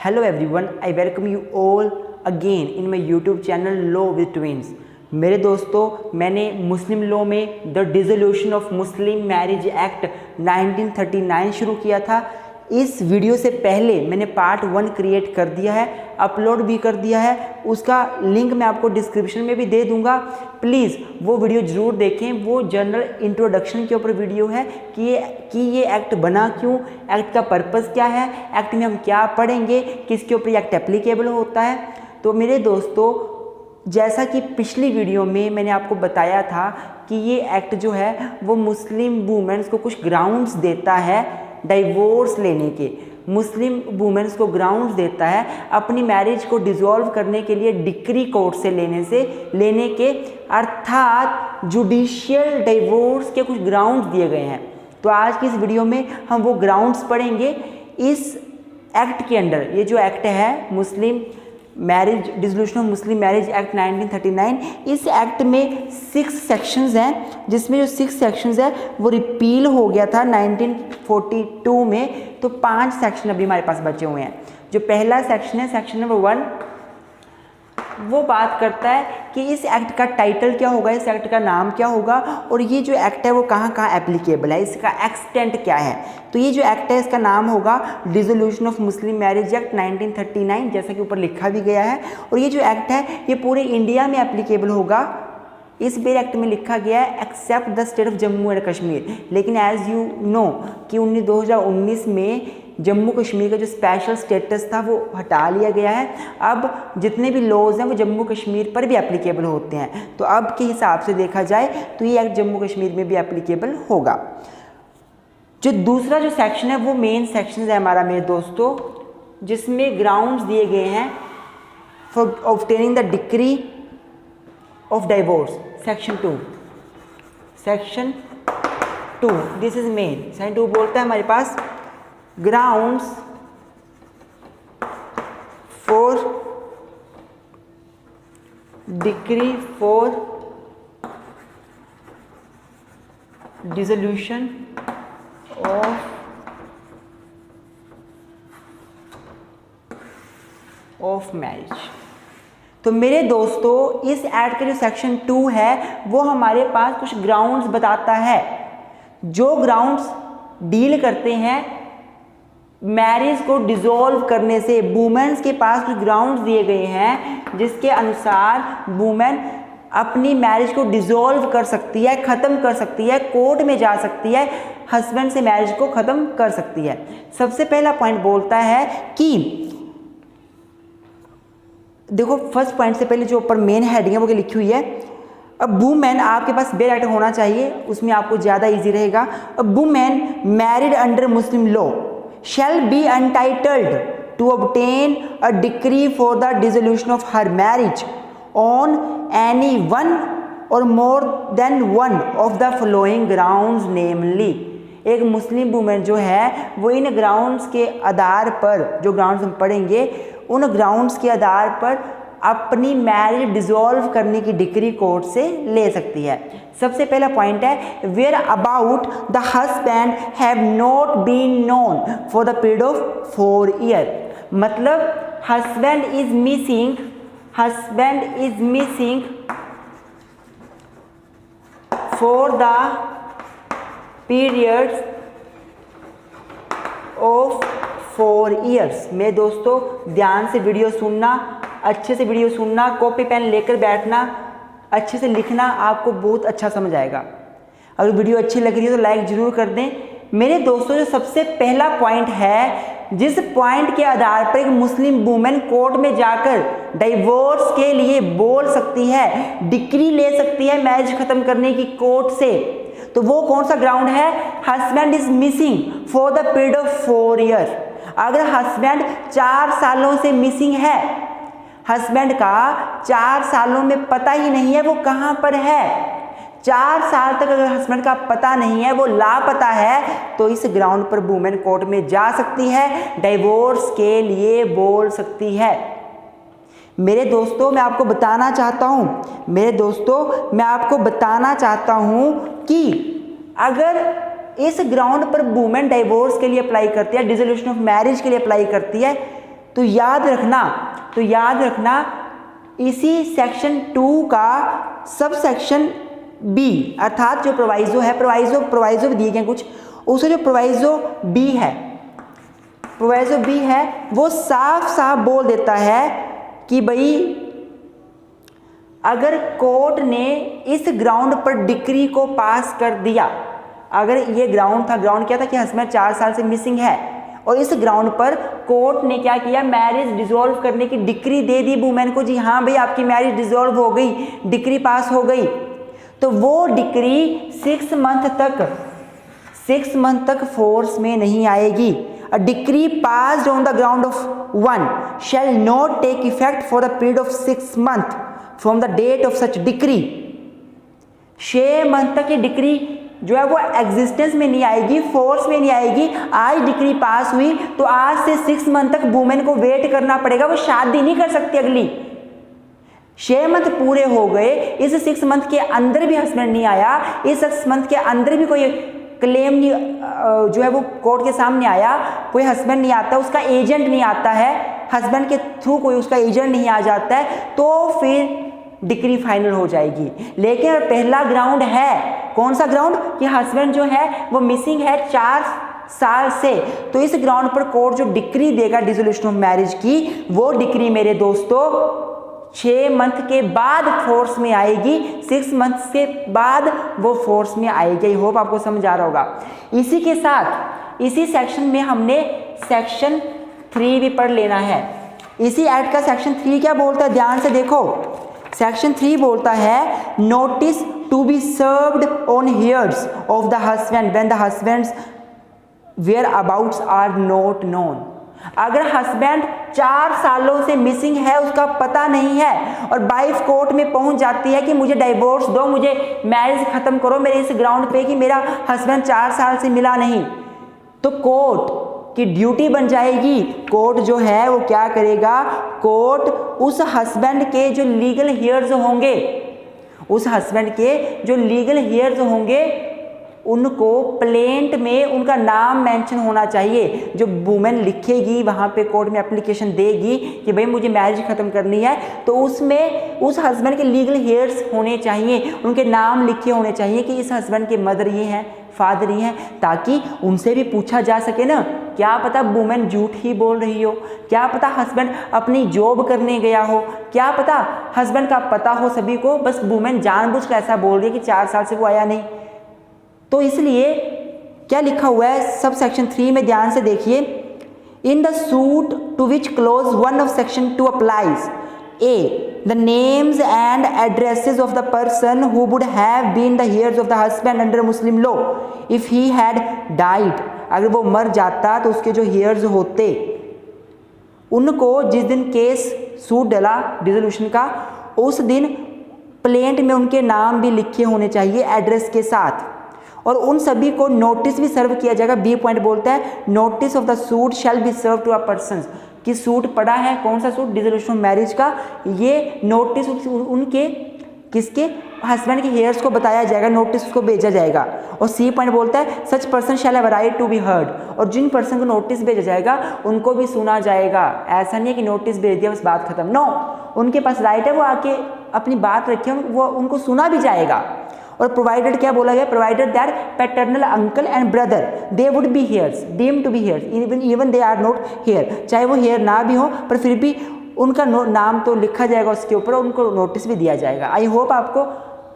Hello everyone, I welcome you all again in my YouTube channel Law with Twins। मेरे दोस्तों, मैंने मुस्लिम law में the dissolution of Muslim marriage act 1939 शुरू किया था। इस वीडियो से पहले मैंने पार्ट 1 क्रिएट कर दिया है, अपलोड भी कर दिया है। उसका लिंक मैं आपको डिस्क्रिप्शन में भी दे दूंगा। प्लीज़ वो वीडियो ज़रूर देखें। वो जनरल इंट्रोडक्शन के ऊपर वीडियो है कि ये एक्ट बना क्यों, एक्ट का पर्पस क्या है, एक्ट में हम क्या पढ़ेंगे, किसके ऊपर एक्ट एप्लीकेबल होता है। तो मेरे दोस्तों, जैसा कि पिछली वीडियो में मैंने आपको बताया था कि ये एक्ट जो है वो मुस्लिम वुमेन्स को कुछ ग्राउंड्स देता है डाइवोर्स लेने के। मुस्लिम वुमेन्स को ग्राउंड्स देता है अपनी मैरिज को डिसॉल्व करने के लिए डिक्री कोर्ट से लेने के, अर्थात जुडिशियल डाइवोर्स के कुछ ग्राउंड्स दिए गए हैं। तो आज की इस वीडियो में हम वो ग्राउंड्स पढ़ेंगे। इस एक्ट के अंडर, ये जो एक्ट है मुस्लिम marriage dissolution of Muslim marriage act 1939, इस एक्ट में 6 सेक्शंस हैं, जिसमें जो 6 सेक्शंस है वो रिपील हो गया था 1942 में। तो 5 सेक्शन अभी हमारे पास बचे हुए हैं। जो पहला सेक्शन है, सेक्शन नंबर 1, वो बात करता है कि इस एक्ट का टाइटल क्या होगा, इस एक्ट का नाम क्या होगा, और ये जो एक्ट है वो कहाँ कहाँ एप्लीकेबल है, इसका एक्सटेंट क्या है। तो ये जो एक्ट है इसका नाम होगा dissolution of Muslim marriage act 1939, जैसा कि ऊपर लिखा भी गया है। और ये जो एक्ट है ये पूरे इंडिया में एप्लीकेबल होगा। इस बेर एक्ट में लिखा गया है except the state of Jammu and Kashmir. लेकिन एज यू नो कि 2019 में जम्मू कश्मीर का जो स्पेशल स्टेटस था वो हटा लिया गया है। अब जितने भी लॉज हैं वो जम्मू कश्मीर पर भी एप्लीकेबल होते हैं। तो अब के हिसाब से देखा जाए तो ये एक्ट जम्मू कश्मीर में भी एप्लीकेबल होगा। जो दूसरा जो सेक्शन है वो मेन सेक्शन है हमारा मेरे दोस्तों, जिसमें ग्राउंड्स दिए गए हैं for obtaining the decree of divorce. Section 2 this is main. Section 2 बोलता है हमारे पास grounds for decree for dissolution of marriage. तो मेरे दोस्तों, इस एक्ट का जो सेक्शन 2 है वो हमारे पास कुछ ग्राउंड्स बताता है, जो ग्राउंड्स डील करते हैं मैरिज को डिसॉल्व करने से। वुमेन्स के पास कुछ ग्राउंड्स दिए गए हैं जिसके अनुसार वुमेन अपनी मैरिज को डिसॉल्व कर सकती है, ख़त्म कर सकती है, कोर्ट में जा सकती है, हस्बैंड से मैरिज को ख़त्म कर सकती है। सबसे पहला पॉइंट बोलता है कि देखो, फर्स्ट पॉइंट से पहले जो ऊपर मेन हेडिंग है वो लिखी हुई है, अब वुमेन, आपके पास बेल राइटर होना चाहिए, उसमें आपको ज़्यादा ईजी रहेगा। अब women married under Muslim law shall be entitled to obtain a decree for the dissolution of her marriage on any one or more than one of the following grounds, namely। एक Muslim women जो है वो इन grounds के आधार पर, जो grounds हम पढ़ेंगे उन ग्राउंड्स के आधार पर अपनी मैरिज डिसॉल्व करने की डिक्री कोर्ट से ले सकती है। सबसे पहला पॉइंट है where about the husband have not been known for the period of 4 year. मतलब husband is missing for the period of 4 years. मेरे दोस्तों, ध्यान से वीडियो सुनना, अच्छे से वीडियो सुनना, कॉपी पेन लेकर बैठना, अच्छे से लिखना, आपको बहुत अच्छा समझ आएगा। अगर वीडियो अच्छी लग रही है तो लाइक ज़रूर कर दें। मेरे दोस्तों, जो सबसे पहला पॉइंट है, जिस पॉइंट के आधार पर एक मुस्लिम वुमेन कोर्ट में जाकर डाइवोर्स के लिए बोल सकती है, डिक्री ले सकती है मैरिज ख़त्म करने की कोर्ट से, तो वो कौन सा ग्राउंड है? Husband is missing for the period of 4 year. अगर हस्बैंड 4 सालों से मिसिंग है, हस्बैंड का 4 सालों में पता ही नहीं है वो कहाँ पर है, 4 साल तक अगर हस्बैंड का पता नहीं है, वो लापता है, तो इस ग्राउंड पर वुमेन कोर्ट में जा सकती है, डाइवोर्स के लिए बोल सकती है। मेरे दोस्तों, मैं आपको बताना चाहता हूँ कि अगर इस ग्राउंड पर वुमेन डाइवोर्स के लिए अप्लाई करती है, डिसोल्यूशन ऑफ मैरिज के लिए अप्लाई करती है, तो याद रखना इसी सेक्शन 2 का सब सेक्शन बी अर्थात जो प्रोवाइजो है, प्रोवाइजो दिए गए कुछ, उससे जो प्रोवाइजो बी है वो साफ साफ बोल देता है कि भाई अगर कोर्ट ने इस ग्राउंड पर डिक्री को पास कर दिया, अगर ये ग्राउंड क्या था कि हस्बैंड 4 साल से मिसिंग है और इस ग्राउंड पर कोर्ट ने क्या किया, मैरिज डिसॉल्व करने की डिक्री दे दी वुमेन को, जी हाँ भाई आपकी मैरिज डिसॉल्व हो गई, डिक्री पास हो गई, तो वो डिक्री 6 मंथ तक फोर्स में नहीं आएगी। A decree passed on the ground of 1 shall not take effect for the period of 6 months from the date of such decree। 6 month तक ये डिक्री जो है वो एग्जिस्टेंस में नहीं आएगी, फोर्स में नहीं आएगी। आज डिक्री पास हुई तो आज से 6 मंथ तक वुमेन को वेट करना पड़ेगा, वो शादी नहीं कर सकती अगली। 6 मंथ पूरे हो गए, इस 6 मंथ के अंदर भी हस्बैंड नहीं आया, इस 6 मंथ के अंदर भी कोई क्लेम नहीं जो है वो कोर्ट के सामने आया, कोई हस्बैंड नहीं आता, उसका एजेंट नहीं आता है, हस्बैंड के थ्रू कोई उसका एजेंट नहीं आ जाता है, तो फिर डिक्री फाइनल हो जाएगी। लेकिन पहला ग्राउंड है, कौन सा ग्राउंड, कि हस्बैंड जो है वो मिसिंग है 4 साल से, तो इस ग्राउंड पर कोर्ट जो डिक्री देगा डिसोल्यूशन ऑफ मैरिज की, वो डिक्री मेरे दोस्तों 6 मंथ के बाद फोर्स में आएगी, 6 मंथ के बाद वो फोर्स में आएगी। आई होप आपको समझ आ रहा होगा। इसी के साथ इसी सेक्शन में हमने सेक्शन 3 भी पढ़ लेना है। इसी एक्ट का सेक्शन 3 क्या बोलता है, ध्यान से देखो। सेक्शन 3 बोलता है notice to be served on heirs of the husband when the husband's whereabouts are not known. अगर हस्बैंड 4 सालों से मिसिंग है, उसका पता नहीं है, और वाइफ कोर्ट में पहुंच जाती है कि मुझे डाइवोर्स दो, मुझे मैरिज खत्म करो मेरे इस ग्राउंड पे कि मेरा हस्बैंड 4 साल से मिला नहीं, तो कोर्ट की ड्यूटी बन जाएगी। कोर्ट जो है वो क्या करेगा, कोर्ट उस हस्बैंड के जो लीगल हेयर्स होंगे, उनको प्लेंट में उनका नाम मेंशन होना चाहिए। जो वुमेन लिखेगी वहाँ पे कोर्ट में एप्लीकेशन देगी कि भाई मुझे मैरिज खत्म करनी है, तो उसमें उस हस्बैंड के लीगल हेयर्स होने चाहिए, उनके नाम लिखे होने चाहिए कि इस हस्बैंड के मदर ये हैं, फादर ये हैं, ताकि उनसे भी पूछा जा सके ना। क्या पता वुमेन झूठ ही बोल रही हो, क्या पता हस्बैंड अपनी जॉब करने गया हो, क्या पता हस्बैंड का पता हो सभी को, बस वुमेन जानबूझ कर ऐसा बोल रही है कि 4 साल से वो आया नहीं। तो इसलिए क्या लिखा हुआ है सब सेक्शन 3 में, ध्यान से देखिए। In the suit to which clause 1 of section 2 applies, a the names and addresses of the person who would have been the heirs of the husband under Muslim law if he had died. अगर वो मर जाता तो उसके जो hairs होते, उनको जिस दिन केस सूट डला डिसोल्यूशन का, उस दिन प्लेंट में उनके नाम भी लिखे होने चाहिए एड्रेस के साथ, और उन सभी को नोटिस भी सर्व किया जाएगा। बी पॉइंट बोलता है notice of the suit shall be serve to a person, कि सूट पड़ा है, कौन सा सूट, डिसोल्यूशन ऑफ मैरिज का, ये नोटिस उनके किसके, हस्बैंड के हेयर्स को बताया जाएगा, नोटिस उसको भेजा जाएगा। और सी पॉइंट बोलता है such person shall have right to be heard, और जिन पर्सन को नोटिस भेजा जाएगा उनको भी सुना जाएगा। ऐसा नहीं है कि नोटिस भेज दिया बस बात खत्म, नो, उनके पास राइट है वो आके अपनी बात रखे, वो उनको सुना भी जाएगा। और प्रोवाइडेड क्या बोला गया, provided that paternal uncle and brother they would be heirs deemed to be heirs even they are not heir, चाहे वो हेयर ना भी हो पर फिर भी उनका नाम तो लिखा जाएगा उसके ऊपर, उनको नोटिस भी दिया जाएगा। आई होप आपको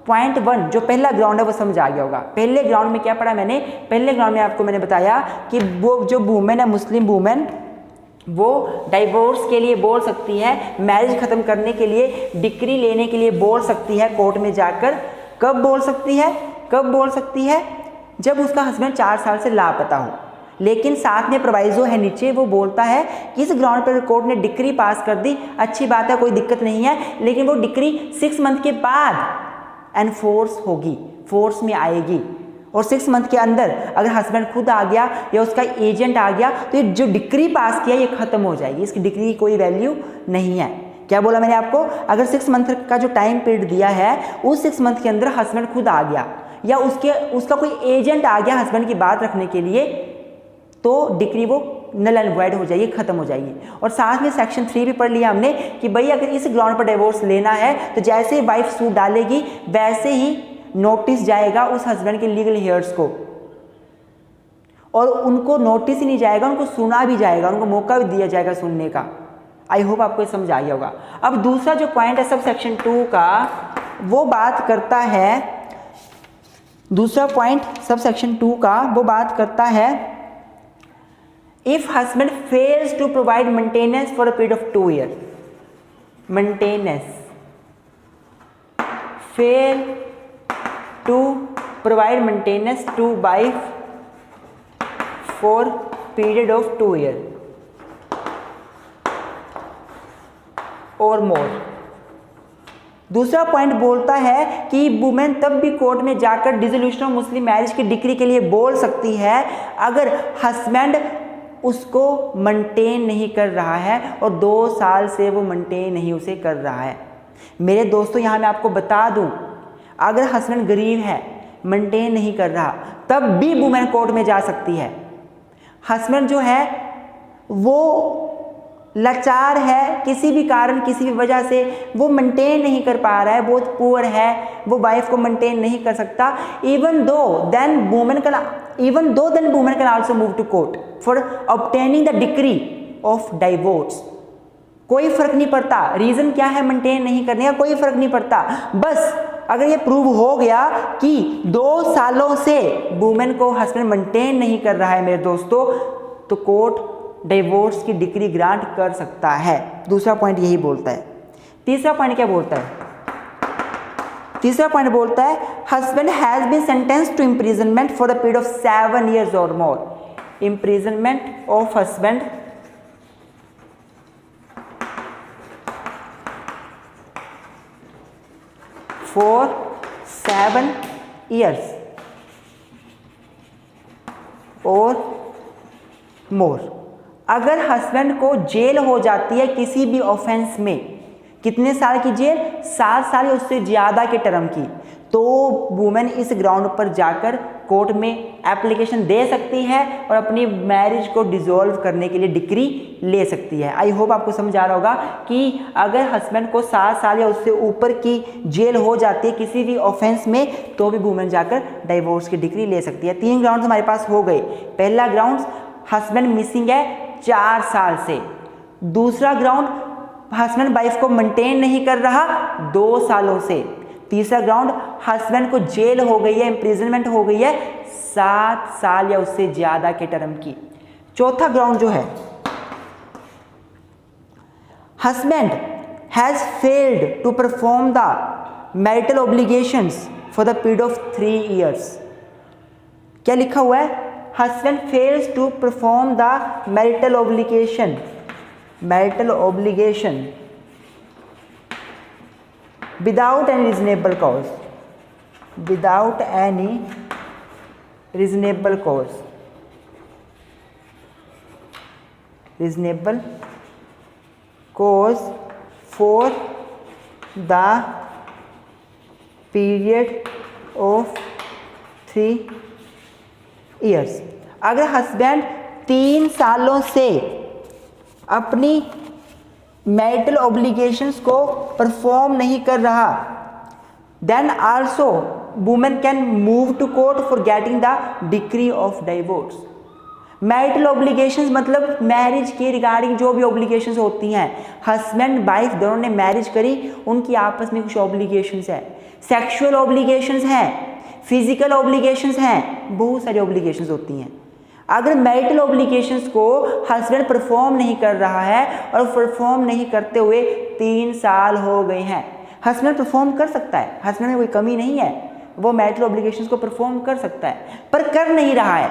पॉइंट 1 जो पहला ग्राउंड है वो समझ आ गया होगा। पहले ग्राउंड में क्या पढ़ा मैंने, पहले ग्राउंड में आपको मैंने बताया कि वो जो वुमेन है, मुस्लिम वुमेन, वो डाइवोर्स के लिए बोल सकती है, मैरिज खत्म करने के लिए, डिक्री लेने के लिए बोल सकती है कोर्ट में जाकर। कब बोल सकती है, कब बोल सकती है, जब उसका हस्बैंड 4 साल से लापता हो। लेकिन साथ में प्रोवाइजो है नीचे, वो बोलता है कि इस ग्राउंड पर कोर्ट ने डिक्री पास कर दी, अच्छी बात है, कोई दिक्कत नहीं है, लेकिन वो डिक्री 6 मंथ के बाद एनफोर्स होगी, फोर्स में आएगी। और 6 मंथ के अंदर अगर हस्बैंड खुद आ गया या उसका एजेंट आ गया तो ये जो डिक्री पास किया ये खत्म हो जाएगी, इसकी डिक्री की कोई वैल्यू नहीं है। क्या बोला मैंने आपको, अगर 6 मंथ का जो टाइम पीरियड दिया है उस 6 मंथ के अंदर हस्बैंड खुद आ गया या उसका कोई एजेंट आ गया हस्बैंड की बात रखने के लिए, तो डिक्री वो नल एंड वॉइड हो जाएगी, ख़त्म हो जाएगी। और साथ में सेक्शन 3 भी पढ़ लिया हमने कि भाई अगर इस ग्राउंड पर डिवोर्स लेना है तो जैसे ही वाइफ सूट डालेगी वैसे ही नोटिस जाएगा उस हस्बैंड के लीगल हेयर्स को, और उनको नोटिस ही नहीं जाएगा, उनको सुना भी जाएगा, उनको मौका भी दिया जाएगा सुनने का। आई होप आपको ये समझ आ गया होगा। अब दूसरा जो पॉइंट है सब सेक्शन 2 का, वो बात करता है, दूसरा पॉइंट सब सेक्शन 2 का वो बात करता है if husband fails to provide maintenance for a period of 2 year, maintenance, fail to provide maintenance to wife for period of 2 year और मोर। दूसरा पॉइंट बोलता है कि वुमेन तब भी कोर्ट में जाकर डिसोल्यूशन ऑफ मुस्लिम मैरिज की डिक्री के लिए बोल सकती है अगर हस्बैंड उसको मेंटेन नहीं कर रहा है और 2 साल से वो मेंटेन नहीं उसे कर रहा है। मेरे दोस्तों यहाँ मैं आपको बता दूँ, अगर हस्बैंड गरीब है, मेंटेन नहीं कर रहा, तब भी वुमेन कोर्ट में जा सकती है। हस्बैंड जो है वो लाचार है, किसी भी कारण किसी भी वजह से वो मेंटेन नहीं कर पा रहा है, बहुत पुअर है, वो वाइफ को मेंटेन नहीं कर सकता, even though then women can also move to court for obtaining the decree of divorce. कोई फर्क नहीं पड़ता रीजन क्या है, मेंटेन नहीं करने का कोई फर्क नहीं पड़ता। बस अगर ये प्रूव हो गया कि 2 सालों से वुमेन को हस्बैंड मेंटेन नहीं कर रहा है मेरे दोस्तों, तो कोर्ट डिवोर्स की डिक्री ग्रांट कर सकता है। दूसरा पॉइंट यही बोलता है। तीसरा पॉइंट क्या बोलता है? तीसरा पॉइंट बोलता है husband has been sentenced to imprisonment for the period of 7 years और more. Imprisonment of husband for 7 years और मोर। अगर हस्बैंड को जेल हो जाती है किसी भी ऑफेंस में, कितने साल की जेल? 7 साल या उससे ज़्यादा के टर्म की, तो वुमेन इस ग्राउंड पर जाकर कोर्ट में एप्लीकेशन दे सकती है और अपनी मैरिज को डिसॉल्व करने के लिए डिक्री ले सकती है। आई होप आपको समझ आ रहा होगा कि अगर हस्बैंड को 7 साल या उससे ऊपर की जेल हो जाती है किसी भी ऑफेंस में, तो भी वुमेन जाकर डाइवोर्स की डिक्री ले सकती है। 3 ग्राउंड हमारे पास हो गए। पहला ग्राउंड हस्बैंड मिसिंग है 4 साल से। दूसरा ग्राउंड हस्बैंड वाइफ को मेंटेन नहीं कर रहा 2 सालों से। तीसरा ग्राउंड हस्बैंड को जेल हो गई है, इम्प्रिजनमेंट हो गई है 7 साल या उससे ज्यादा के टर्म की। चौथा ग्राउंड जो है husband has failed to perform the marital obligations for the period of 3 years। क्या लिखा हुआ है? Husband fails to perform the marital obligation without any reasonable cause, without any reasonable cause, reasonable cause for the period of 3 years। अगर husband 3 सालों से अपनी marital obligations को perform नहीं कर रहा, then also women can move to court for getting the decree of divorce. Marital obligations मतलब marriage के रिगार्डिंग जो भी ऑब्लिगेशंस होती हैं, हस्बैंड वाइफ दोनों ने मैरिज करी, उनकी आपस में कुछ ऑब्लिगेशंस है, सेक्सुअल ऑब्लिगेशंस हैं, फिजिकल ऑब्लिगेशंस हैं, बहुत सारी ऑब्लिगेशंस होती हैं। अगर मैरिटल ऑब्लिगेशंस को हस्बैंड परफॉर्म नहीं कर रहा है और परफॉर्म नहीं करते हुए 3 साल हो गए हैं, हस्बैंड परफॉर्म कर सकता है, हस्बैंड में कोई कमी नहीं है, वो मैरिटल ऑब्लिगेशंस को परफॉर्म कर सकता है, पर कर नहीं रहा है,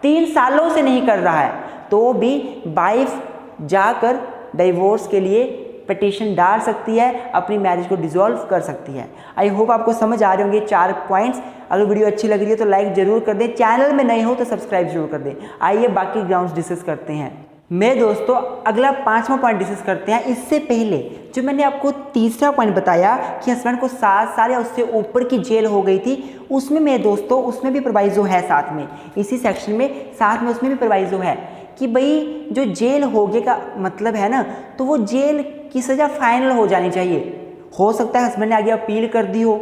3 सालों से नहीं कर रहा है, तो भी वाइफ जाकर डाइवोर्स के लिए पिटीशन डाल सकती है, अपनी मैरिज को डिसॉल्व कर सकती है। आई होप आपको समझ आ रहे होंगे 4 पॉइंट्स। अगर वीडियो अच्छी लग रही है तो लाइक जरूर कर दें, चैनल में नए हो तो सब्सक्राइब जरूर कर दें। आइए बाकी ग्राउंड्स डिस्कस करते हैं। मेरे दोस्तों अगला 5वां पॉइंट डिस्कस करते हैं। इससे पहले जो मैंने आपको तीसरा पॉइंट बताया कि हस्बैंड को 7 साल या उससे ऊपर की जेल हो गई थी, उसमें मेरे दोस्तों उसमें भी प्रोवाइजो है साथ में, इसी सेक्शन में साथ में उसमें भी प्रोवाइजो है कि भाई जो जेल होगे का मतलब है ना, तो वो जेल की सज़ा फाइनल हो जानी चाहिए। हो सकता है हस्बैंड ने आगे अपील कर दी हो,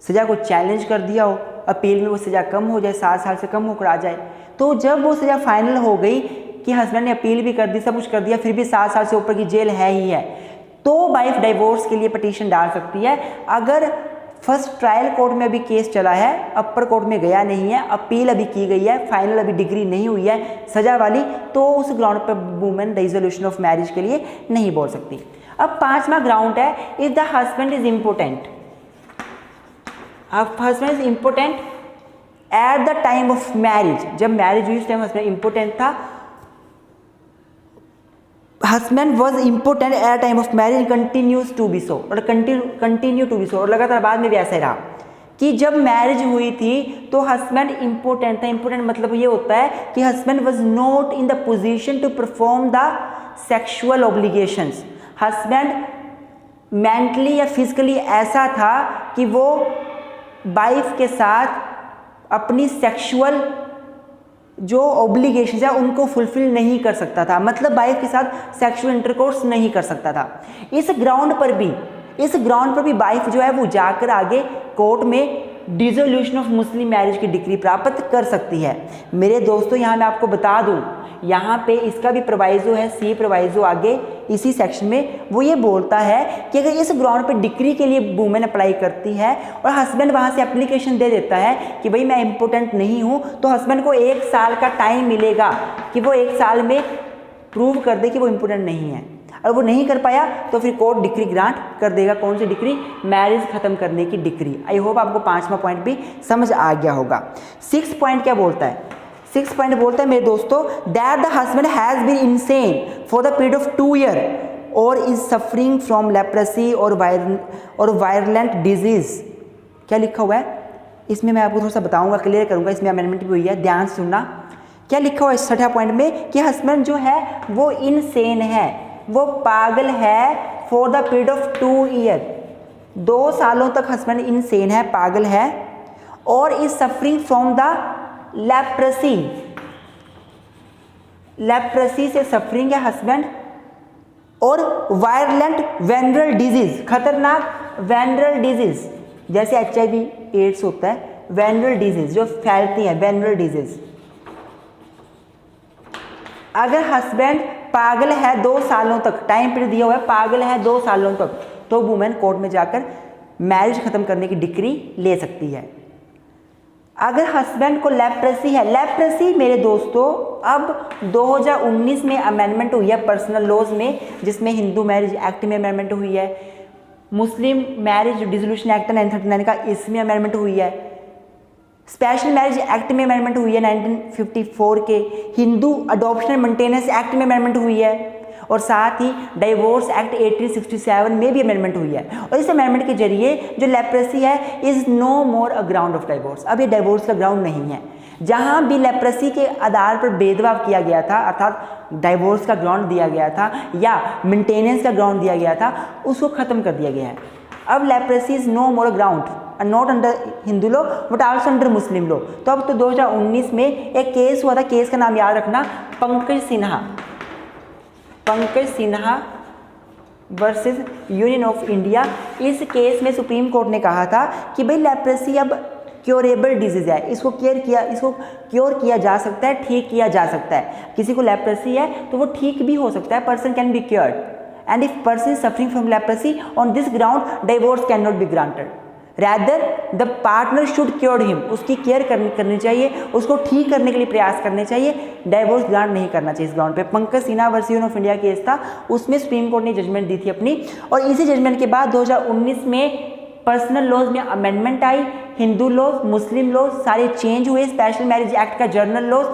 सज़ा को चैलेंज कर दिया हो, अपील में वो सज़ा कम हो जाए, 7 साल से कम होकर आ जाए। तो जब वो सज़ा फाइनल हो गई कि हस्बैंड ने अपील भी कर दी, सब कुछ कर दिया, फिर भी 7 साल से ऊपर की जेल है ही है, तो वाइफ डाइवोर्स के लिए पिटीशन डाल सकती है। अगर फर्स्ट ट्रायल कोर्ट में अभी केस चला है, अपर कोर्ट में गया नहीं है, अपील अभी की गई है, फाइनल अभी डिग्री नहीं हुई है सजा वाली, तो उस ग्राउंड पर वुमेन डिसोल्यूशन ऑफ मैरिज के लिए नहीं बोल सकती। अब 5वां ग्राउंड है, if the husband is important. अब husband is important at the time of marriage, जब मैरिज हुई उस टाइम हस्बैंड इम्पोर्टेंट था। Husband was important at time of marriage continues to be so, और कंटिन्यू टू बी सो, और लगातार बाद में भी ऐसा ही रहा कि जब मैरिज हुई थी तो हस्बैंड इम्पोर्टेंट था। इम्पोर्टेंट मतलब ये होता है कि husband was not in the position to perform the sexual obligations. Husband mentally या फिजिकली ऐसा था कि वो वाइफ के साथ अपनी सेक्सुअल जो ऑब्लिगेशन है उनको फुलफिल नहीं कर सकता था, मतलब वाइफ के साथ सेक्सुअल इंटरकोर्स नहीं कर सकता था। इस ग्राउंड पर भी वाइफ जो है वो जाकर आगे कोर्ट में डिसोल्यूशन ऑफ मुस्लिम मैरिज की डिग्री प्राप्त कर सकती है। मेरे दोस्तों, यहाँ मैं आपको बता दूँ, यहाँ पे इसका भी प्रोवाइजो है, सी प्रोवाइजो आगे इसी सेक्शन में वो ये बोलता है कि अगर इस ग्राउंड पे डिग्री के लिए वुमेन अप्लाई करती है और हस्बैंड वहाँ से एप्लीकेशन दे देता है कि भाई मैं इम्पोर्टेंट नहीं हूँ, तो हस्बैंड को 1 साल का टाइम मिलेगा कि वो 1 साल में प्रूव कर दे कि वो इम्पोर्टेंट नहीं है। और वो नहीं कर पाया तो फिर कोर्ट डिग्री ग्रांट कर देगा। कौन सी डिग्री? मैरिज खत्म करने की डिग्री। आई होप आपको 5वां पॉइंट भी समझ आ गया होगा। 6 पॉइंट क्या बोलता है? 6 पॉइंट बोलता है मेरे दोस्तों, that the husband has been insane for the period of 2 year और इज सफरिंग फ्रॉम लेप्रेसी और वायरलेंट डिजीज। क्या लिखा हुआ है इसमें? मैं आपको थोड़ा सा बताऊंगा, क्लियर करूंगा। इसमें अमेंडमेंट भी हुई है, ध्यान से सुनना। क्या लिखा हुआ है 6 पॉइंट में कि हस्बैंड जो है वो इनसेन है, वो पागल है for the period of 2 year. 2 सालों तक हस्बैंड इनसेन है, पागल है, और is suffering from the leprosy. Leprosy से सफरिंग है हस्बैंड, और वायरलेंट वेनरल डिजीज, खतरनाक वेनरल डिजीज जैसे HIV एड्स होता है, वेनरल डिजीज जो फैलती है, वेनरल डिजीज। अगर हस्बैंड पागल है 2 सालों तक, टाइम पीरियड दिया हुआ है, पागल है 2 सालों तक, तो वुमेन कोर्ट में जाकर मैरिज खत्म करने की डिग्री ले सकती है। अगर हस्बैंड को लेप्रेसी है, लेप्रेसी मेरे दोस्तों अब 2019 में अमेंडमेंट हुई है पर्सनल लॉज में, जिसमें हिंदू मैरिज एक्ट में अमेंडमेंट हुई है, मुस्लिम मैरिज डिसोल्यूशन एक्ट 1939 का इसमें अमेंडमेंट हुई है, स्पेशल मैरिज एक्ट में अमेंडमेंट हुई है 1954 के, हिंदू अडॉप्शन मेंटेनेंस एक्ट में अमेंडमेंट हुई है, और साथ ही डाइवोर्स एक्ट 1867 में भी अमेंडमेंट हुई है। और इस अमेंडमेंट के जरिए जो लेप्रेसी है is no more a ground of divorce. अब ये डाइवोर्स का ग्राउंड नहीं है। जहां भी लेप्रेसी के आधार पर भेदभाव किया गया था, अर्थात डाइवोर्स का ग्राउंड दिया गया था या मेंटेनेंस का ग्राउंड दिया गया था, उसको खत्म कर दिया गया है। अब leprosy is no more ground not under Hindu law but also under Muslim law. तो अब तो 2019 में एक केस हुआ था, केस का नाम याद रखना, Pankaj Sinha versus union of India. इस केस में सुप्रीम कोर्ट ने कहा था कि भाई लेप्रेसी अब क्योरेबल डिजीज है, इसको क्योर किया जा सकता है, ठीक किया जा सकता है। किसी को लेप्रेसी है तो वो ठीक भी हो सकता है, person can be cured, and if person is suffering from leprosy on this ground divorce can not be granted, rather the partner should cure him. उसकी केयर करनी चाहिए, उसको ठीक करने के लिए प्रयास करने चाहिए, डाइवोर्स ग्रांट नहीं करना चाहिए इस ग्राउंड पे। Pankaj Sinha versus union of India case था, उसमें सुप्रीम कोर्ट ने जजमेंट दी थी अपनी, और इसी जजमेंट के बाद 2019 में पर्सनल लॉज में अमेंडमेंट आई, हिंदू लॉज, मुस्लिम लॉज सारे चेंज हुए, स्पेशल मैरिज एक्ट का जर्नल लॉज,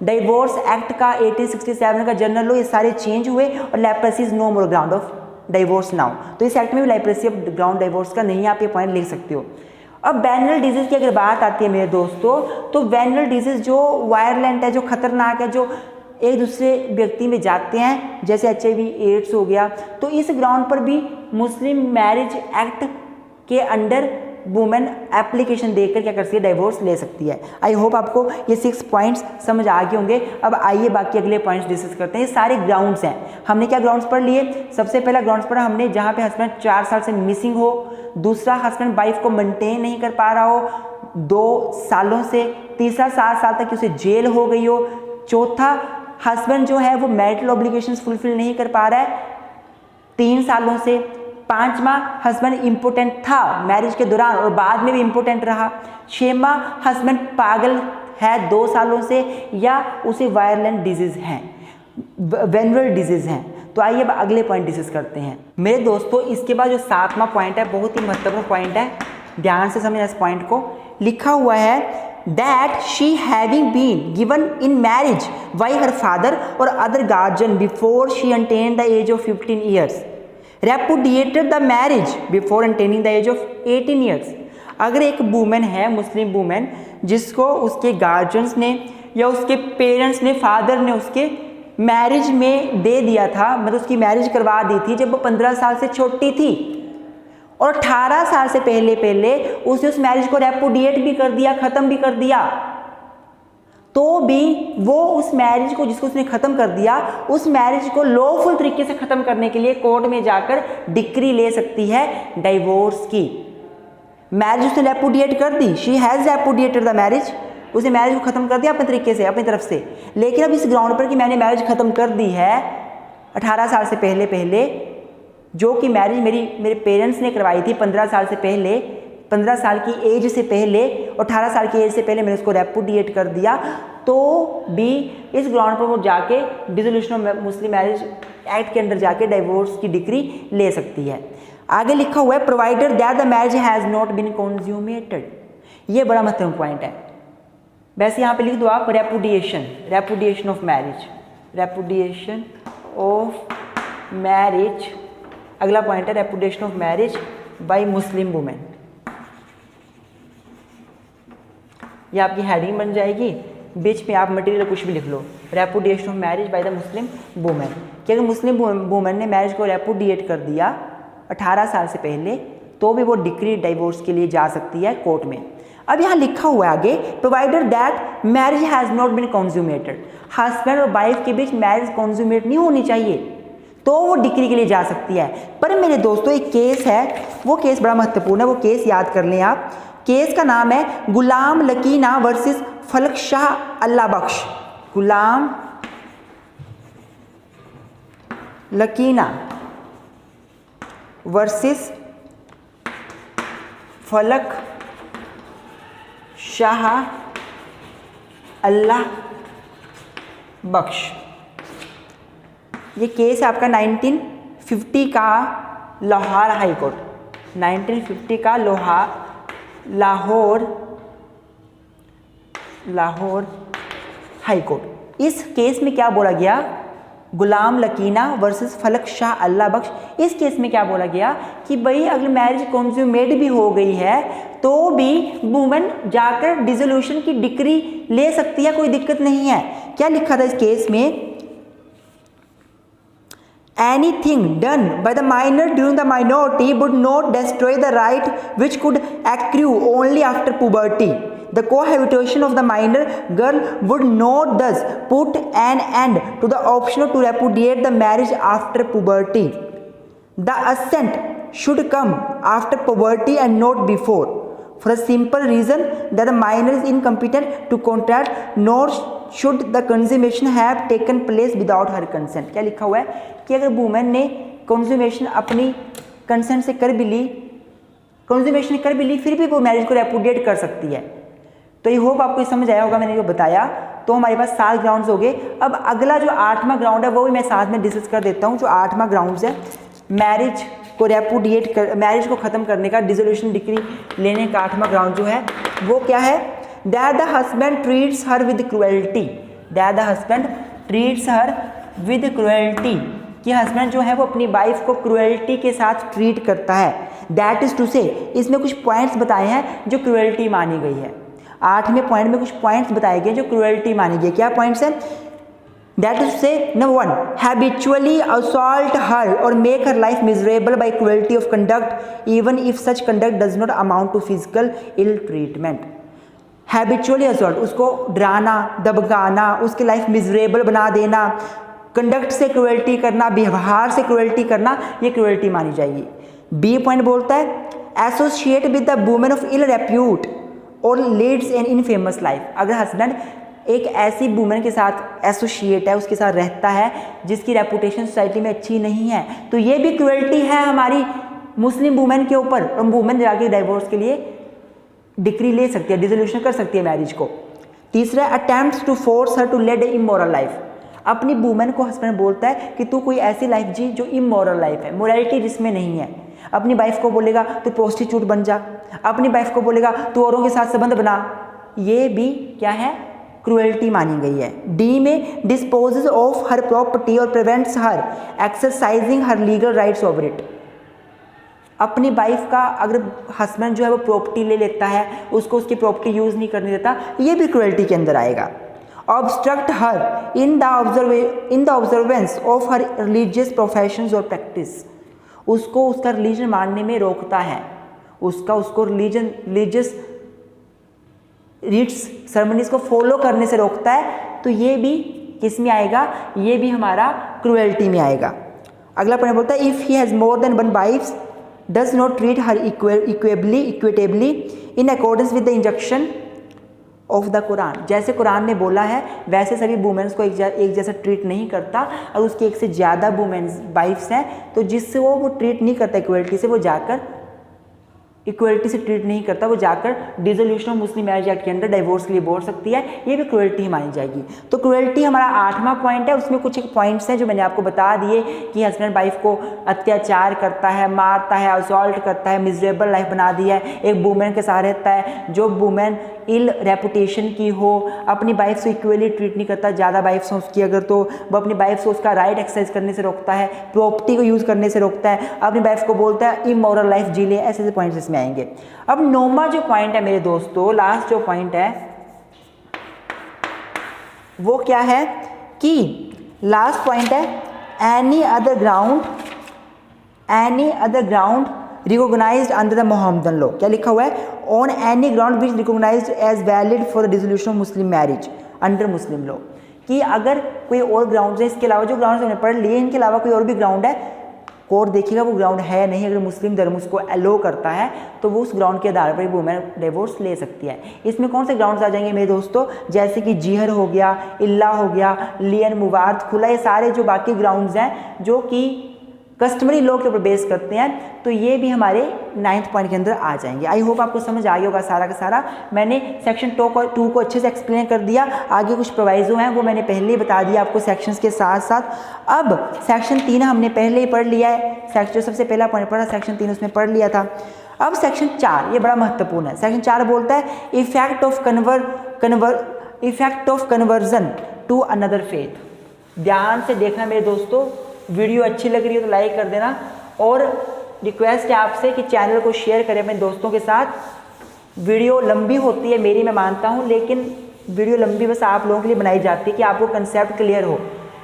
डाइवोर्स एक्ट का 1867 का जर्नल लॉ, ये सारे चेंज हुए, और leprosy is no more ground of divorce now. तो इस एक्ट में भी लेप्रेसी अब ग्राउंड डाइवोर्स का नहीं है, आप ये पॉइंट लिख सकते हो। अब वेनरल डिजीज की अगर बात आती है मेरे दोस्तों, तो वेनरल डिजीज जो वायरलेंट है, जो खतरनाक है, जो एक दूसरे व्यक्ति में जाते हैं, जैसे HIV एड्स हो गया, तो इस ग्राउंड पर भी मुस्लिम मैरिज एक्ट के अंडर वुमेन एप्लीकेशन देकर क्या कर सकती है, डाइवोर्स ले सकती है। आई होप आपको ये 6 पॉइंट्स समझ आ गए होंगे। अब आइए बाकी अगले पॉइंट्स डिस्कस करते हैं। ये सारे ग्राउंड्स हैं। हमने क्या ग्राउंड्स पढ़ लिए? सबसे पहला ग्राउंड्स पढ़ा हमने जहाँ पे हस्बैंड 4 साल से मिसिंग हो, दूसरा हस्बैंड वाइफ को मेंटेन नहीं कर पा रहा हो 2 सालों से, तीसरा 7 साल तक उसे जेल हो गई हो, चौथा हस्बैंड जो है वो मैरिटल ऑब्लिगेशंस फुलफिल नहीं कर पा रहा है 3 सालों से, पांचवा हस्बैंड इम्पोर्टेंट था मैरिज के दौरान और बाद में भी इम्पोर्टेंट रहा, छठवां हस्बैंड पागल है 2 सालों से या उसे वायरलेंट डिजीज है, वेनरल डिजीज है। तो आइए अब अगले पॉइंट डिस्कस करते हैं मेरे दोस्तों। इसके बाद जो 7वां पॉइंट है बहुत ही महत्वपूर्ण पॉइंट है, ध्यान से समझना इस पॉइंट को। लिखा हुआ है that she having been given in marriage by her father or other guardian before she attained the age of 15 years repudiated the marriage before attaining the age of 18 years। अगर एक वुमेन है, Muslim women, जिसको उसके guardians ने या उसके parents ने, father ने उसके मैरिज में दे दिया था, मतलब उसकी मैरिज करवा दी थी जब वो 15 साल से छोटी थी और 18 साल से पहले उसने उस मैरिज को रेपुडिएट भी कर दिया, खत्म भी कर दिया, तो भी वो उस मैरिज को जिसको उसने खत्म कर दिया उस मैरिज को लॉफुल तरीके से खत्म करने के लिए कोर्ट में जाकर डिक्री ले सकती है डाइवोर्स की। मैरिज उसने रेपुडिएट कर दी, शी हैज रेपुडिएटेड द मैरिज, उसने मैरिज को खत्म कर दिया अपने तरीके से, अपनी तरफ से, लेकिन अब इस ग्राउंड पर कि मैंने मैरिज खत्म कर दी है 18 साल से पहले जो कि मैरिज मेरे पेरेंट्स ने करवाई थी 15 साल से पहले, 15 साल की एज से पहले और 18 साल की एज से पहले मैंने उसको रेपुडिएट कर दिया, तो भी इस ग्राउंड पर वो जाके dissolution of Muslim marriage act के अंदर जाके डाइवोर्स की डिक्री ले सकती है। आगे लिखा हुआ है provided that the marriage has not been consummated. ये बड़ा महत्वपूर्ण पॉइंट है। वैसे यहाँ पे लिख दो आप repudiation of marriage, repudiation of marriage. अगला पॉइंट है repudiation of marriage by Muslim women. ये आपकी हेडिंग बन जाएगी, बीच में आप मटेरियल कुछ भी लिख लो, repudiation of marriage by the Muslim women. कि अगर मुस्लिम वुमेन ने मैरिज को रेपुडिएट कर दिया 18 साल से पहले तो भी वो डिक्री डाइवोर्स के लिए जा सकती है कोर्ट में। अब यहाँ लिखा हुआ है आगे provided that marriage has not been consummated, husband और वाइफ के बीच मैरिज कंज्यूमेट नहीं होनी चाहिए तो वो डिक्री के लिए जा सकती है। पर मेरे दोस्तों एक केस है, वो केस बड़ा महत्वपूर्ण है, वो केस याद कर लें आप। केस का नाम है गुलाम लकीना वर्सेस फलक शाह अल्लाह बख्श। गुलाम लकीना वर्सेस फलक शाह अल्लाह बख्श। ये केस है आपका 1950 का लाहौर हाई कोर्ट, 1950 का लाहौर हाई कोर्ट। इस केस में क्या बोला गया, गुलाम लकीना वर्सेस फलक शाह अल्लाह बख्श। इस केस में क्या बोला गया कि भाई अगर मैरिज कंज्यूमेट भी हो गई है तो भी वुमेन जाकर डिसोल्यूशन की डिक्री ले सकती है, कोई दिक्कत नहीं है। क्या लिखा था इस केस में, anything done by the minor during the minority would not destroy the right which could accrue only after puberty. The cohabitation of the minor girl would not thus put an end to the option to repudiate the marriage after puberty. The assent should come after puberty and not before, for a simple reason that the minor is incompetent to contract, nor should the consummation have taken place without her consent। क्या लिखा हुआ है कि अगर women ने consummation अपनी consent से कर भी ली, कंज्यूमेशन कर भी ली, फिर भी वो मैरिज को रेपुडिएट कर सकती है। तो ये होप आपको समझ आया होगा मैंने जो बताया। तो हमारे पास 7 ग्राउंड्स हो गए। अब अगला जो 8वां ग्राउंड है वो भी मैं साथ में डिस्कस कर देता हूँ। जो 8वां ग्राउंड्स है मैरिज को रेपुडिएट कर, मैरिज को ख़त्म करने का, डिसोल्यूशन डिक्री लेने का 8वां ग्राउंड जो है वो क्या है, that the husband treats her with cruelty. That the husband treats her with cruelty, कि हस्बैंड जो है वो अपनी वाइफ को क्रुएल्टी के साथ ट्रीट करता है। दैट इज टू से, इसमें कुछ पॉइंट्स बताए हैं जो क्रुएल्टी मानी गई है। 8वें पॉइंट में कुछ पॉइंट्स बताए गए जो क्रुएल्टी मानी गई। क्या पॉइंट्स हैं, That is to say, number one, habitually assault her or make her life miserable by cruelty of conduct, even if such conduct does not amount to physical ill treatment. Habitually assault, उसको डराना, दबकाना, उसकी life miserable बना देना, conduct से cruelty करना, व्यवहार से cruelty करना, ये क्रुएल्टी मानी जाएगी. बी पॉइंट बोलता है associate with the women of ill repute और लीड्स एन इनफेमस लाइफ. अगर हस्बैंड एक ऐसी वुमेन के साथ एसोसिएट है, उसके साथ रहता है जिसकी रेपुटेशन सोसाइटी में अच्छी नहीं है, तो ये भी क्रुएल्टी है हमारी मुस्लिम वुमेन के ऊपर. और वुमेन जाके डाइवोर्स के लिए डिक्री ले सकती है, डिसोल्यूशन कर सकती है मैरिज को. तीसरा, attempts to force her to lead a immoral life. अपनी वुमेन को हस्बैंड बोलता है कि तू कोई ऐसी लाइफ जी जो इमोरल लाइफ है, मोरालिटी जिसमें नहीं है. अपनी वाइफ को बोलेगा तू प्रोस्टिट्यूट बन जा, अपनी वाइफ को बोलेगा तू औरों के साथ संबंध बना. ये भी क्या है, क्रुएल्टी मानी गई है. डी में डिस्पोजेस ऑफ हर प्रॉपर्टी और prevents her exercising her legal rights over it. अपनी वाइफ का अगर हस्बैंड जो है वो प्रॉपर्टी ले लेता है, उसको उसकी प्रॉपर्टी यूज़ नहीं करने देता, ये भी क्रुएल्टी के अंदर आएगा. Obstruct her in the observance of her religious professions और प्रैक्टिस. उसको उसका रिलीजन मानने में रोकता है, उसको रिलीजियस रिट्स सेरेमनीज को फॉलो करने से रोकता है. तो ये भी किस में आएगा, ये भी हमारा क्रुएल्टी में आएगा. अगला पॉइंट बोलता है if he has more than one wives does not treat her equitably in accordance with the injunction of the Quran. जैसे कुरान ने बोला है वैसे सभी वुमेन्स को एक जैसा ट्रीट नहीं करता. और उसकी एक से ज़्यादा वुमेन्स वाइफ्स हैं तो जिससे वो ट्रीट नहीं करता इक्वलिटी से, वो जाकर इक्वलिटी से ट्रीट नहीं करता, वो जाकर dissolution of Muslim marriage act के अंदर डाइवोर्स के लिए बोल सकती है. ये भी क्रुएल्टी ही मानी जाएगी. तो क्रुएल्टी हमारा 8वां पॉइंट है. उसमें कुछ एक पॉइंट्स हैं जो मैंने आपको बता दिए कि हस्बैंड वाइफ को अत्याचार करता है, मारता है, असॉल्ट करता है, मिजरेबल लाइफ बना दिया है. एक वुमेन के साथ रहता है जो वुमेन इल रेपुटेशन की हो, अपनी वाइफ से इक्वली ट्रीट नहीं करता, ज़्यादा वाइफ्स हैं उसकी अगर, तो वो अपनी वाइफ से उसका राइट एक्सरसाइज करने से रोकता है, प्रॉपर्टी को यूज़ करने से रोकता है, अपनी वाइफ को बोलता है इमोरल लाइफ जी ले. ऐसे ऐसे पॉइंट्स इसमें आएंगे. अब 9वां जो पॉइंट है मेरे दोस्तों, लास्ट जो पॉइंट है वो क्या है कि लास्ट पॉइंट है any other ground recognised under the Mohammedan law. क्या लिखा हुआ है, on any ground which recognised as valid for the dissolution of Muslim marriage under Muslim law. कि अगर कोई और ग्राउंड है, इसके अलावा जो ग्राउंड हमने पढ़ लिए, इनके अलावा कोई और भी ग्राउंड है, कोर्ट देखेगा वो ग्राउंड है नहीं, अगर मुस्लिम धर्म उसको अलो करता है तो वो उस ग्राउंड के आधार पर वुमेन डिवोर्स ले सकती है. इसमें कौन से ग्राउंड्स आ जाएंगे मेरे दोस्तों, जैसे कि जिहर हो गया, इल्ला हो गया, लियन, मुवाद, खुला, ये सारे जो बाकी ग्राउंड्स हैं जो कि कस्टमरी लॉ के ऊपर बेस करते हैं, तो ये भी हमारे 9th पॉइंट के अंदर आ जाएंगे. आई होप आपको समझ आ गया होगा सारा का सारा. मैंने सेक्शन 2 को अच्छे से एक्सप्लेन कर दिया. आगे कुछ प्रोवाइजो हैं वो मैंने पहले ही बता दिया आपको सेक्शंस के साथ साथ. अब सेक्शन 3 हमने पहले ही पढ़ लिया है. सेक्शन जो सबसे पहला पॉइंट पढ़ा सेक्शन 3 उसमें पढ़ लिया था. अब सेक्शन 4 ये बड़ा महत्वपूर्ण है. सेक्शन 4 बोलता है effect of conversion to another faith. ध्यान से देखना मेरे दोस्तों, वीडियो अच्छी लग रही है तो लाइक कर देना, और रिक्वेस्ट है आपसे कि चैनल को शेयर करें अपने दोस्तों के साथ. वीडियो लंबी होती है मेरी, मैं मानता हूँ, लेकिन वीडियो लंबी बस आप लोगों के लिए बनाई जाती है कि आपको कंसेप्ट क्लियर हो.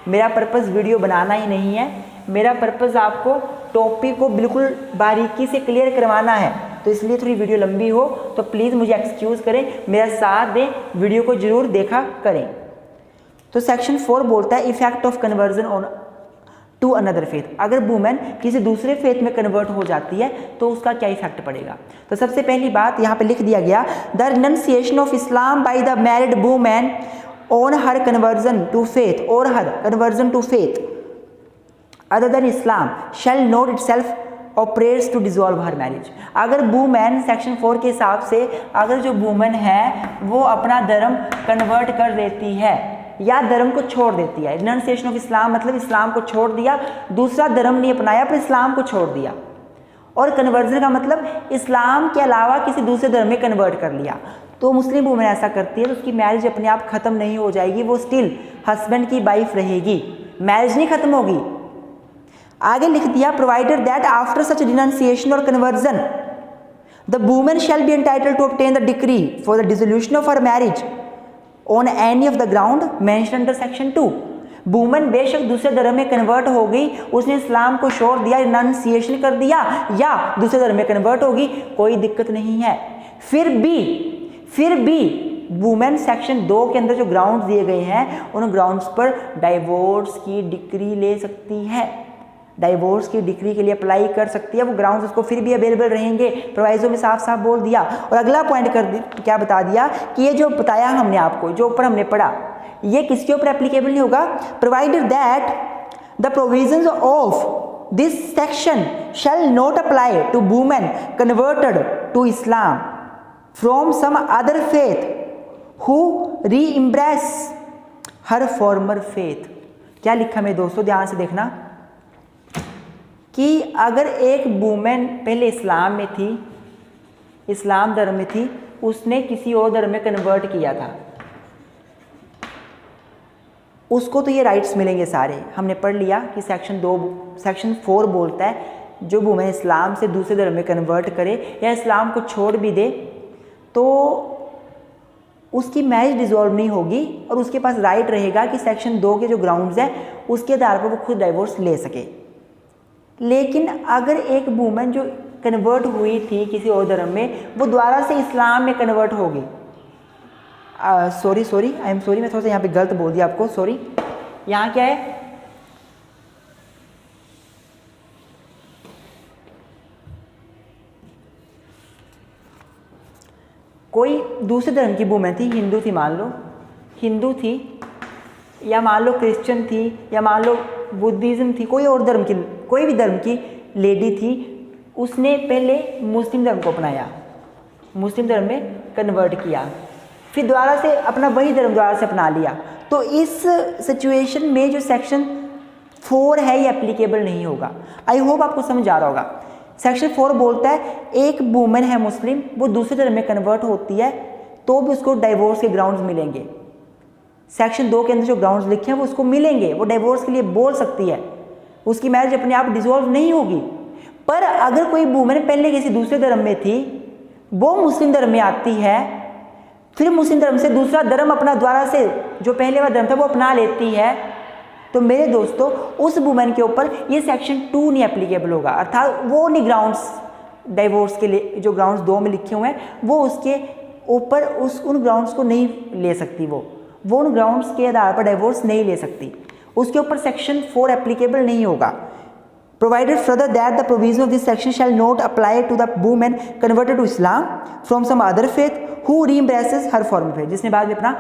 मेरा पर्पज़ वीडियो बनाना ही नहीं है, मेरा पर्पज़ आपको टॉपिक को बिल्कुल बारीकी से क्लियर करवाना है. तो इसलिए थोड़ी वीडियो लंबी हो तो प्लीज़ मुझे एक्सक्यूज़ करें, मेरा साथ दें, वीडियो को ज़रूर देखा करें. तो सेक्शन 4 बोलता है effect of conversion on to another faith. अगर वुमेन किसी दूसरे फेथ में कन्वर्ट हो जाती है तो उसका क्या इफेक्ट पड़ेगा. तो सबसे पहली बात यहाँ पे लिख दिया गया, the renunciation of Islam by the married women on her conversion to faith or her conversion to faith other than Islam shall not itself operates to dissolve her marriage. अगर वुमेन सेक्शन 4 के हिसाब से अगर जो women है वो अपना धर्म कन्वर्ट कर देती है या धर्म को छोड़ देती है, रिनंसिएशन ऑफ इस्लाम मतलब इस्लाम को छोड़ दिया, दूसरा धर्म नहीं अपनाया पर इस्लाम को छोड़ दिया, और कन्वर्जन का मतलब इस्लाम के अलावा किसी दूसरे धर्म में कन्वर्ट कर लिया, तो मुस्लिम वुमेन ऐसा करती है तो उसकी मैरिज अपने आप ख़त्म नहीं हो जाएगी, वो स्टिल हस्बैंड की वाइफ रहेगी, मैरिज नहीं खत्म होगी. आगे लिख दिया provided that after such renunciation or conversion the women shall be entitled to obtain the decree for the dissolution of her marriage on any of the ground mention under section 2. Women बेशक दूसरे धर्म में convert हो गई, उसने इस्लाम को छोड़ दिया, रिनाउंसिएशन कर दिया या दूसरे धर्म में कन्वर्ट होगी, कोई दिक्कत नहीं है। फिर भी वुमेन सेक्शन 2 के अंदर जो ग्राउंड्स दिए गए हैं उन ग्राउंड्स पर डाइवोर्स की डिक्री ले सकती है, डाइवोर्स की डिक्री के लिए अप्लाई कर सकती है। वो ग्राउंड्स उसको फिर भी अवेलेबल रहेंगे, प्रोवाइजो में साफ साफ बोल दिया। और अगला पॉइंट क्या बता दिया कि ये जो बताया हमने आपको, जो ऊपर हमने पढ़ा, ये किसके ऊपर एप्लीकेबल नहीं होगा, provided that the provisions of this section shall not apply to women converted to Islam from some other faith who reembrace her former faith. क्या लिखा मेरे दोस्तों, ध्यान से देखना कि अगर एक वुमेन पहले इस्लाम में थी, इस्लाम धर्म में थी, उसने किसी और धर्म में कन्वर्ट किया था, उसको तो ये राइट्स मिलेंगे सारे। हमने पढ़ लिया कि सेक्शन 4 बोलता है जो वुमेन इस्लाम से दूसरे धर्म में कन्वर्ट करे या इस्लाम को छोड़ भी दे तो उसकी मैरिज डिसॉल्व नहीं होगी और उसके पास राइट रहेगा कि सेक्शन 2 के जो ग्राउंड्स हैं उसके आधार पर वो खुद डाइवोर्स ले सके। लेकिन अगर एक वुमेन जो कन्वर्ट हुई थी किसी और धर्म में, वो दोबारा से इस्लाम में कन्वर्ट होगी, सॉरी आई एम सॉरी, मैं थोड़ा सा यहाँ पे गलत बोल दिया आपको, सॉरी। यहाँ क्या है, कोई दूसरे धर्म की वुमेन थी, हिंदू थी, मान लो हिंदू थी या मान लो क्रिश्चियन थी या मान लो बुद्धिज़्म थी, कोई और धर्म की, कोई भी धर्म की लेडी थी, उसने पहले मुस्लिम धर्म को अपनाया, मुस्लिम धर्म में कन्वर्ट किया, फिर दोबारा से अपना वही धर्म दोबारा से अपना लिया, तो इस सिचुएशन में जो सेक्शन 4 है ये एप्लीकेबल नहीं होगा। आई होप आपको समझ आ रहा होगा। सेक्शन 4 बोलता है एक वुमेन है मुस्लिम, वो दूसरे धर्म में कन्वर्ट होती है तो भी उसको डाइवोर्स के ग्राउंड्स मिलेंगे। सेक्शन 2 के अंदर जो ग्राउंड्स लिखे हैं वो उसको मिलेंगे, वो डाइवोर्स के लिए बोल सकती है, उसकी मैरिज अपने आप डिसॉल्व नहीं होगी। पर अगर कोई वुमेन पहले किसी दूसरे धर्म में थी, वो मुस्लिम धर्म में आती है, फिर मुस्लिम धर्म से दूसरा धर्म अपना द्वारा से जो पहले वाला धर्म था वो अपना लेती है, तो मेरे दोस्तों उस वुमेन के ऊपर ये सेक्शन 2 नहीं एप्लीकेबल होगा। अर्थात वो नहीं ग्राउंड्स डाइवोर्स के लिए जो ग्राउंड्स 2 में लिखे हुए हैं वो उसके ऊपर उन ग्राउंड्स को नहीं ले सकती, वो उन ग्राउंड्स के आधार पर डाइवोर्स नहीं ले सकती, उसके ऊपर सेक्शन 4 एप्लीकेबल नहीं होगा। Provided further that the provision of this section shall not apply to the women converted to Islam from some other faith who reembraces her former faith, जिसने बाद में अपना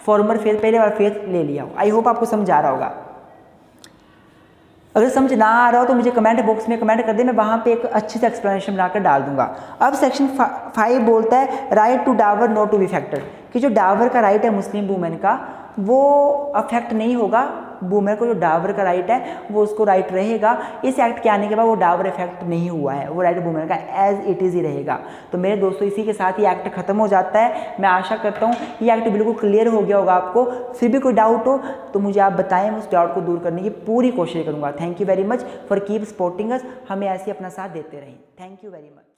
फॉर्मर फेथ, पहले वाला फेथ ले लिया हो। आई होप आपको समझ आ रहा होगा। अगर समझ ना आ रहा हो तो मुझे कमेंट बॉक्स में कमेंट कर दे, मैं वहाँ पे एक अच्छे से एक्सप्लेनेशन बनाकर डाल दूंगा। अब सेक्शन 5 बोलता है right to dower not to be affected, कि जो डावर का राइट है मुस्लिम वुमेन का वो अफेक्ट नहीं होगा, वुमेन को जो डावर का राइट है वो उसको राइट रहेगा। इस एक्ट के आने के बाद वो डावर इफेक्ट नहीं हुआ है, वो राइट वुमेन का एज इट इज़ ही रहेगा। तो मेरे दोस्तों इसी के साथ ये एक्ट खत्म हो जाता है। मैं आशा करता हूँ ये एक्ट बिल्कुल क्लियर हो गया होगा आपको। फिर भी कोई डाउट हो तो मुझे आप बताएं, मैं उस डाउट को दूर करने की पूरी कोशिश करूँगा। Thank you very much for keep supporting us, हमें ऐसे अपना साथ देते रहें। Thank you very much.